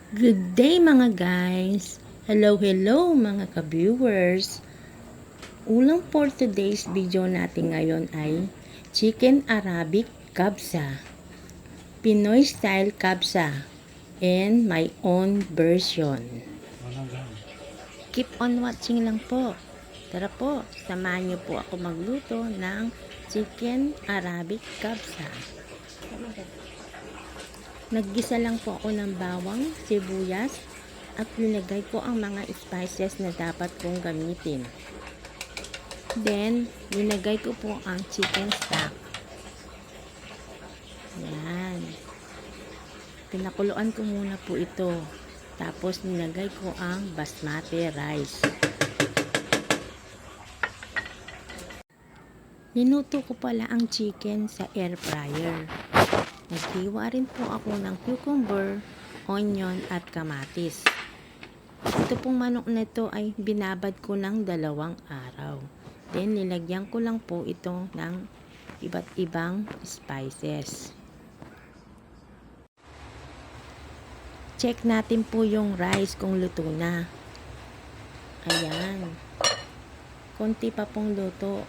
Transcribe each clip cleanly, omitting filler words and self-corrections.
Good day mga guys! Hello mga ka-viewers! Ulam for today's video natin ngayon ay Chicken Arabic Kabsa, Pinoy style kabsa, and my own version. Keep on watching lang po. Tara po, samahan niyo po ako magluto ng Chicken Arabic Kabsa. Naggisa lang po ako ng bawang, sibuyas, at nilagay ko ang mga spices na dapat kong gamitin. Then, nilagay ko po ang chicken stock. Yan. Pinakuluan ko muna po ito. Tapos, nilagay ko ang basmati rice. Ninuto ko pala ang chicken sa air fryer. Naghiwa rin po ako ng cucumber, onion at kamatis. Ito pong manok na ito ay binabad ko ng 2 araw. Then nilagyan ko lang po ito ng iba't ibang spices. Check natin po yung rice kung luto na. Ayan. Konti pa pong luto.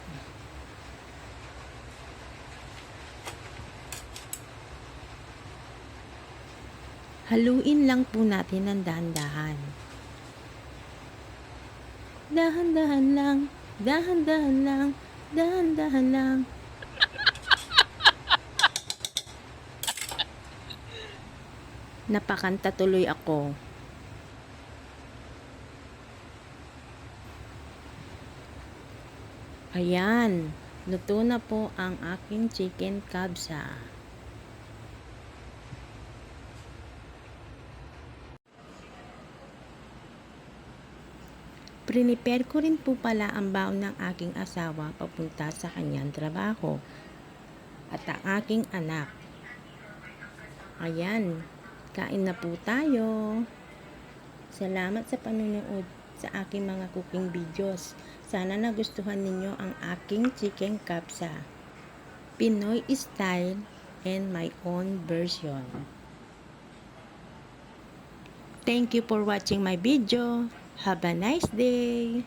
Haluin lang po natin ng dahan-dahan. Dahan-dahan lang, dahan-dahan lang, dahan-dahan lang. Napakanta tuloy ako. Ayan, luto na po ang aking chicken kabsa. Prepare ko rin po pala ang baon ng aking asawa papunta sa kanyang trabaho at ang aking anak. Ayan, kain na po tayo. Salamat sa panonood sa aking mga cooking videos. Sana nagustuhan ninyo ang aking chicken kabsa, Pinoy style and my own version. Thank you for watching my video. Have a nice day.